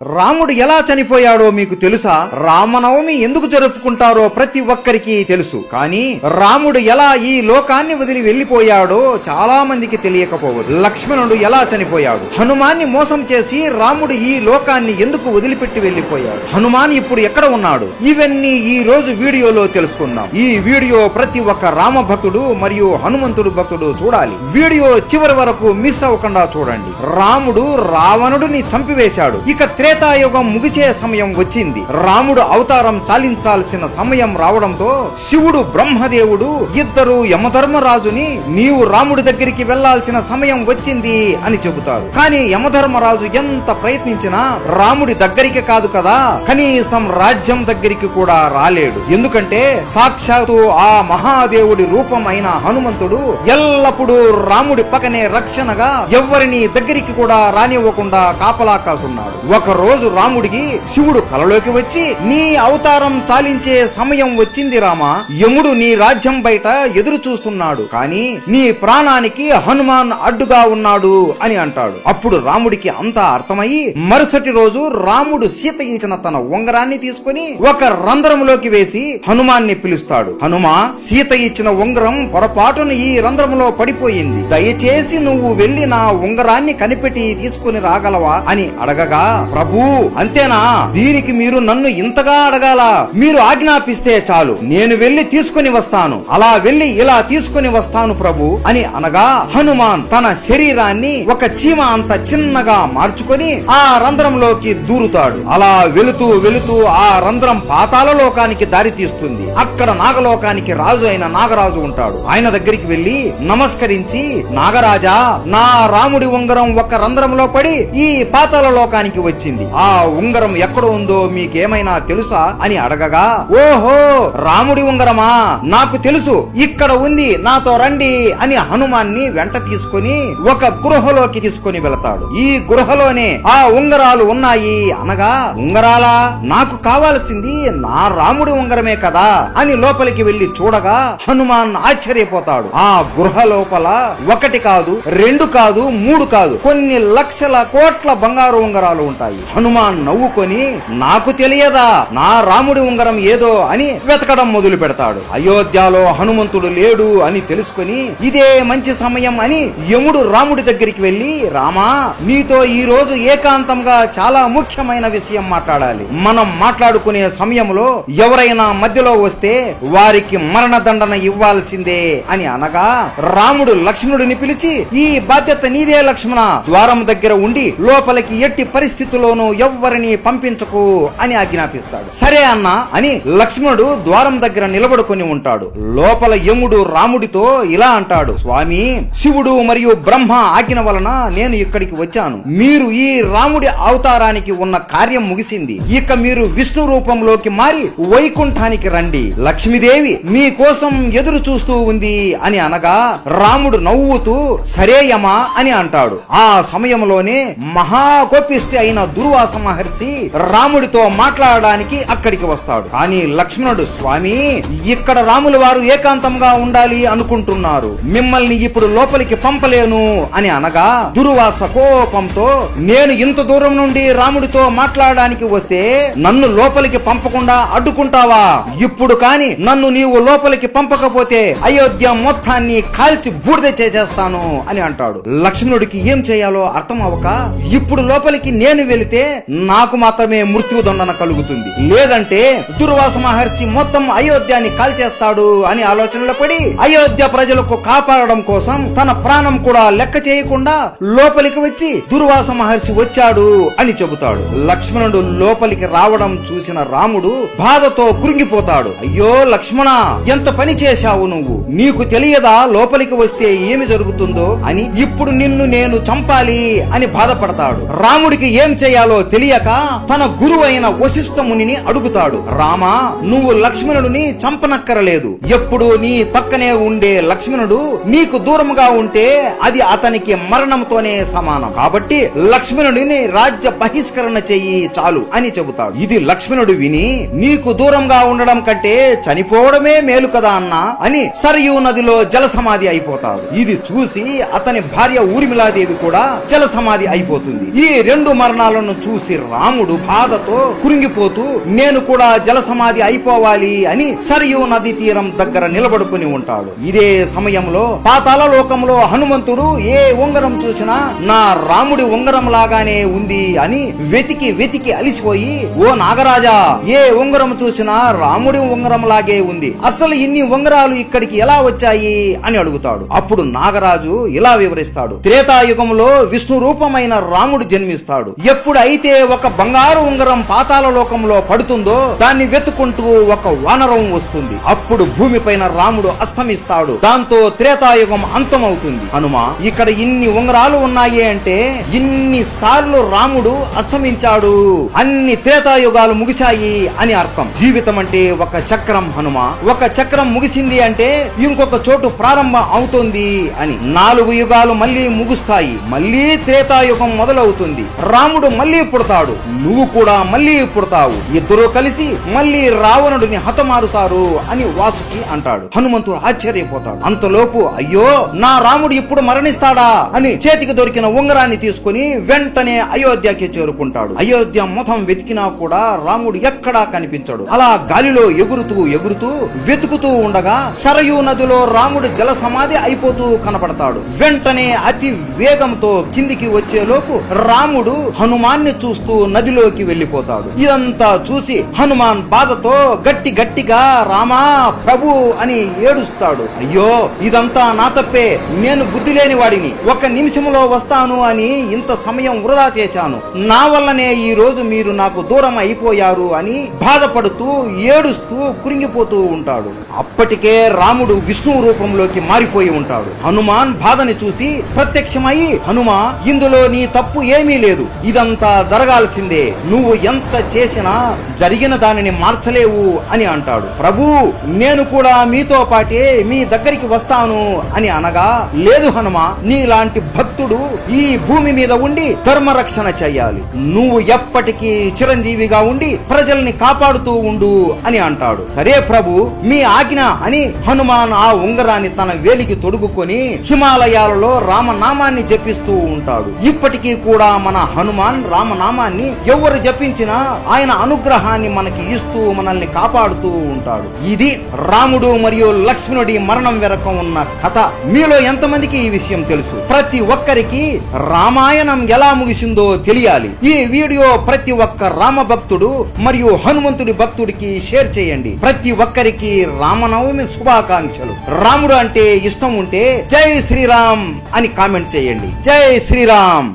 రాముడు ఎలా చనిపోయాడో మీకు తెలుసా? రామనవమి ఎందుకు జరుపుకుంటారో ప్రతి ఒక్కరికి తెలుసు. కానీ రాముడు ఎలా ఈ లోకాన్ని వదిలి వెళ్లిపోయాడో చాలా మందికి తెలియకపోవచ్చు. లక్ష్మణుడు ఎలా చనిపోయాడు? హనుమాన్ని మోసం చేసి రాముడు ఈ లోకాన్ని ఎందుకు వదిలిపెట్టి వెళ్లిపోయాడు? హనుమాన్ ఇప్పుడు ఎక్కడ ఉన్నాడు? ఇవన్నీ ఈ రోజు వీడియోలో తెలుసుకుందాం. ఈ వీడియో ప్రతి ఒక్క రామ భక్తుడు మరియు హనుమంతుడు భక్తుడు చూడాలి. వీడియో చివరి వరకు మిస్ అవ్వకుండా చూడండి. రాముడు రావణుడిని చంపివేశాడు. ఇక త్రేతాయుగం ముగిసే సమయం వచ్చింది. రాముడు అవతారం చాలించాల్సిన సమయం రావడంతో శివుడు బ్రహ్మదేవుడు ఇద్దరు యమధర్మరాజుని నీవు రాముడి దగ్గరికి వెళ్లాల్సిన సమయం వచ్చింది అని చెబుతారు. కానీ యమధర్మరాజు ఎంత ప్రయత్నించినా రాముడి దగ్గరికి కాదు కదా, కనీసం రాజ్యం దగ్గరికి కూడా రాలేడు. ఎందుకంటే సాక్షాత్తు ఆ మహాదేవుడి రూపం అయిన హనుమంతుడు ఎల్లప్పుడూ రాముడి పక్కనే రక్షణగా ఎవ్వరిని దగ్గరికి కూడా రానివ్వకుండా కాపలా కాసున్నాడు. ఒక రోజు రాముడికి శివుడు కలలోకి వచ్చి నీ అవతారం చాలించే సమయం వచ్చింది రామా, యముడు నీ రాజ్యం బయట ఎదురు చూస్తున్నాడు, కానీ నీ ప్రాణానికి హనుమాన్ అడ్డుగా ఉన్నాడు అని అంటాడు. అప్పుడు రాముడికి అంతా అర్థమయ్యి మరుసటి రోజు రాముడు సీత ఇచ్చిన తన ఉంగరాన్ని తీసుకుని ఒక రంధ్రంలోకి వేసి హనుమాన్ని పిలుస్తాడు. హనుమా, సీత ఇచ్చిన ఉంగరం పొరపాటున ఈ రంధ్రంలో పడిపోయింది, దయచేసి నువ్వు వెళ్లి నా ఉంగరాన్ని కనిపెట్టి తీసుకుని రాగలవా అని అడగగా, ప్రభు అంతేనా, దీనికి మీరు నన్ను ఇంతగా అడగాల, మీరు ఆజ్ఞాపిస్తే చాలు, నేను వెళ్లి తీసుకుని వస్తాను, అలా వెళ్లి ఇలా తీసుకుని వస్తాను ప్రభు అని అనగా హనుమాన్ తన శరీరాన్ని ఒక చీమ అంత చిన్నగా మార్చుకొని ఆ రంధ్రంలోకి దూరుతాడు. అలా వెళుతూ వెళుతూ ఆ రంధ్రం పాతాళ లోకానికి దారి తీస్తుంది. అక్కడ నాగలోకానికి రాజు అయిన నాగరాజు ఉంటాడు. ఆయన దగ్గరికి వెళ్లి నమస్కరించి, నాగరాజా, నా రాముడి ఉంగరం ఒక రంధ్రంలో పడి ఈ పాతాళ లోకానికి వచ్చింది, ఆ ఉంగరం ఎక్కడ ఉందో మీకేమైనా తెలుసా అని అడగగా, ఓహో రాముడి ఉంగరమా, నాకు తెలుసు, ఇక్కడ ఉంది, నాతో రండి అని హనుమాన్ని వెంట తీసుకుని ఒక గృహలోకి తీసుకుని వెళతాడు. ఈ గృహలోనే ఆ ఉంగరాలు ఉన్నాయి అనగా, ఉంగరాలా, నాకు కావాల్సింది నా రాముడి ఉంగరమే కదా అని లోపలికి వెళ్లి చూడగా హనుమాన్ ఆశ్చర్యపోతాడు. ఆ గృహ లోపల ఒకటి కాదు, రెండు కాదు, మూడు కాదు, కొన్ని లక్షల కోట్ల బంగారు ఉంగరాలు ఉంటాయి. హనుమాన్ నవ్వుకొని, నాకు తెలియదా నా రాముడి ఉంగరం ఏదో అని వెతకడం మొదలు పెడతాడు. అయోధ్యలో హనుమంతుడు లేడు అని తెలుసుకొని ఇదే మంచి సమయం అని యముడు రాముడి దగ్గరికి వెళ్లి, రామా, నీతో ఈ రోజు ఏకాంతంగా చాలా ముఖ్యమైన విషయం మాట్లాడాలి. మనం మాట్లాడుకునే సమయంలో ఎవరైనా మధ్యలో వస్తే వారికి మరణదండన ఇవ్వాల్సిందే అని అనగా రాముడు లక్ష్మణుడిని పిలిచి, ఈ బాధ్యత నీదే లక్ష్మణ, ద్వారం దగ్గర ఉండి లోపలికి ఎట్టి పరిస్థితుల్లోనూ ఎవ్వరిని పంపించకు అని ఆజ్ఞాపిస్తాడు. సరే అన్నా అని లక్ష్మణుడు ద్వారం దగ్గర నిలబడుకొని ఉంటాడు. లోపల యముడు రాముడితో ఇలా అంటాడు, స్వామి, శివుడు మరియు బ్రహ్మ ఆజ్ఞ వలన నేను ఇక్కడికి వచ్చాను. మీరు ఈ రాముడి అవతారానికి ఉన్న కార్యం ముగిసింది. ఇక మీరు విష్ణు రూపంలోకి మారి వైకుంఠానికి రండి. లక్ష్మీదేవి మీ కోసం ఎదురు చూస్తూ ఉంది అని అనగా రాముడు నవ్వుతూ సరే యమా అని అంటాడు. ఆ సమయంలోనే మహాకోపిష్టి అయిన దుర్వాస మహర్షి రాముడితో మాట్లాడడానికి అక్కడికి వస్తాడు. కానీ లక్ష్మణుడు, స్వామి, ఇక్కడ రాముల వారు ఏకాంతంగా ఉండాలి అనుకుంటున్నారు, మిమ్మల్ని ఇప్పుడు లోపలికి పంపలేను అని అనగా దుర్వాస కోపంతో, నేను ఇంత దూరం నుండి రాముడితో మాట్లాడడానికి వస్తే నన్ను లోపలికి పంపకుండా అడ్డుకుంటావా? ఇప్పుడు కాని నన్ను నీవు లోపలికి పంపకపోతే అయోధ్య మొత్తాన్ని కాల్చి బూడిద చేసేస్తాను అని అంటాడు. లక్ష్మణుడికి ఏం చేయాలో అర్థం అవ్వక, ఇప్పుడు లోపలికి నేను వెళితే నాకు మాత్రమే మృత్యుదండన కలుగుతుంది, లేదంటే దుర్వాస మహర్షి మొత్తం అయోధ్యాన్ని కాల్చేస్తాడు అని ఆలోచనలో పడి అయోధ్య ప్రజలకు కాపాడడం కోసం తన ప్రాణం కూడా లెక్క చేయకుండా లోపలికి వచ్చి దుర్వాస మహర్షి వచ్చాడు అని చెబుతాడు. లక్ష్మణుడు లోపలికి రావడం చూసిన రాముడు బాధతో కృంగిపోతాడు. అయ్యో లక్ష్మణ, ఎంత పని చేశావు నువ్వు, నీకు తెలియదా లోపలికి వస్తే ఏమి జరుగుతుందో అని, ఇప్పుడు నిన్ను నేను చంపాలి అని బాధపడతాడు. రాముడికి ఏం చేయాలో తెలియక తన గురువైన వశిష్ఠ మునిని అడుగుతాడు, రామా, నువ్వు లక్ష్మణుడిని చంపనక్కరలేదు, ఎప్పుడు నీ పక్కనే ఉండే లక్ష్మణుడు నీకు దూరంగా ఉంటే అది అతనికి మరణంతోనే సమానం, కాబట్టి లక్ష్మణుడిని రాజ్య బహిష్కరణ చెయ్యి చాలు అని చెబుతాడు. ఇది లక్ష్మణుడు విని, నీకు దూరంగా ఉండడం కంటే చనిపోవడమే మేలు కదా అన్నా అని సరయూ నదిలో జల సమాధి అయిపోతాడు. ఇది చూసి అతని భార్య ఊర్మిళాదేవి కూడా జల సమాధి అయిపోతుంది. ఈ రెండు మరణాలను ఉంగరాలను చూసి రాముడు బాధతో కురింగిపోతూ నేను కూడా జలసమాధి అయిపోవాలి అని సరియు నది తీరం దగ్గర నిలబడుకుని ఉంటాడు. ఇదే సమయంలో పాతాళ లోకంలో హనుమంతుడు ఏ ఉంగరం చూసినా నా రాముడి ఉంగరం లాగానే ఉంది అని వెతికి వెతికి అలిసిపోయి, ఓ నాగరాజా, ఏ ఉంగరం చూసినా రాముడి ఉంగరం లాగే ఉంది, అసలు ఇన్ని ఉంగరాలు ఇక్కడికి ఎలా వచ్చాయి అని అడుగుతాడు. అప్పుడు నాగరాజు ఇలా వివరిస్తాడు. త్రేతాయుగంలో విష్ణు రూపమైన రాముడు జన్మిస్తాడు. ఎప్పుడైతే ఒక బంగారు ఉంగరం పాతాళ లోకంలో పడుతుందో దాన్ని వెతుకుంటూ ఒక వానరం వస్తుంది. అప్పుడు భూమిపైన రాముడు అస్తమిస్తాడు. దాంతో త్రేతాయుగం అంతమవుతుంది. హనుమ, ఇక్కడ ఇన్ని ఉంగరాలు ఉన్నాయి అంటే ఇన్ని సార్లు రాముడు అస్తమించాడు, అన్ని త్రేతాయుగాలు ముగిశాయి అని అర్థం. జీవితం అంటే ఒక చక్రం హనుమ. ఒక చక్రం ముగిసింది అంటే ఇంకొక చోటు ప్రారంభం అవుతుంది అని. 4 యుగాలు మళ్ళీ ముగుస్తాయి, మళ్ళీ త్రేతాయుగం మొదలవుతుంది. రాముడు మళ్ళీ పుడతాడు, నువ్వు కూడా మళ్ళీ పుడతావు, ఇద్దరు కలిసి మళ్ళీ రావణుడిని హతమారుతారు అని వాసుకి అంటాడు. హనుమంతుడు ఆశ్చర్యపోతాడు. అంతలోపు అయ్యో, నా రాముడు ఇప్పుడు మరణిస్తాడా అని చేతికి దొరికిన ఉంగరాన్ని తీసుకుని వెంటనే అయోధ్యకి చేరుకుంటాడు. అయోధ్య మొత్తం వెతికినా కూడా రాముడు ఎక్కడా కనిపించడు. అలా గాలిలో ఎగురుతూ ఎగురుతూ వెతుకుతూ ఉండగా సరయూ నదిలో రాముడు జల సమాధి అయిపోతూ కనపడతాడు. వెంటనే అతి వేగంతో కిందికి వచ్చేలోపు రాముడు హనుమాన్ని చూస్తూ నదిలోకి వెళ్లిపోతాడు. ఇదంతా చూసి హనుమాన్ బాధతో గట్టిగా రామా ప్రభు అని ఏడుస్తాడు. అయ్యో, ఇదంతా నా తప్పే, నేను బుద్ధి లేని వాడిని, 1 నిమిషంలో వస్తాను అని ఇంత సమయం వృధా చేశాను, నా వల్లనే ఈ రోజు మీరు నాకు దూరం అయిపోయారు అని బాధపడుతూ ఏడుస్తూ కురింగిపోతూ ఉంటాడు. అప్పటికే రాముడు విష్ణు రూపంలోకి మారిపోయి ఉంటాడు. హనుమాన్ బాధని చూసి ప్రత్యక్షమై, హనుమా, ఇందులో నీ తప్పు ఏమీ లేదు, ఇదంతా జరగాల్సిందే, నువ్వు ఎంత చేసినా జరిగిన దానిని మార్చలేవు అని అంటాడు. ప్రభు, నేను కూడా మీతో పాటే మీ దగ్గరికి వస్తాను అని అనగా, లేదు హనుమ, నీలాంటి భక్తుడు ఈ భూమి మీద ఉండి ధర్మరక్షణ చెయ్యాలి, నువ్వు ఎప్పటికీ చిరంజీవిగా ఉండి ప్రజల్ని కాపాడుతూ ఉండు అని అంటాడు. సరే ప్రభు, మీ ఆజ్ఞ అని హనుమాన్ ఆ ఉంగరాన్ని తన వేలికి తొడుగుకొని హిమాలయాలలో రామనామాన్ని జపిస్తూ ఉంటాడు. ఇప్పటికీ కూడా మన హనుమాన్ రామనామాన్ని ఎవరు జపించినా ఆయన అనుగ్రహాన్ని మనకి ఇస్తూ మనల్ని కాపాడుతూ ఉంటాడు. ఇది రాముడు మరియు లక్ష్మణుడి మరణం వెనక ఉన్న కథ. మీలో ఎంతమందికి ఈ విషయం తెలుసు? ప్రతి ఒక్కరికి రామాయణం ఎలా ముగిసిందో తెలియాలి. ఈ వీడియో ప్రతి ఒక్క రామ భక్తుడు మరియు హనుమంతుడి భక్తుడికి షేర్ చేయండి. ప్రతి ఒక్కరికి రామనవమి శుభాకాంక్షలు. రాముడు అంటే ఇష్టం ఉంటే జై శ్రీరామ్ అని కామెంట్ చేయండి. జై శ్రీరామ్.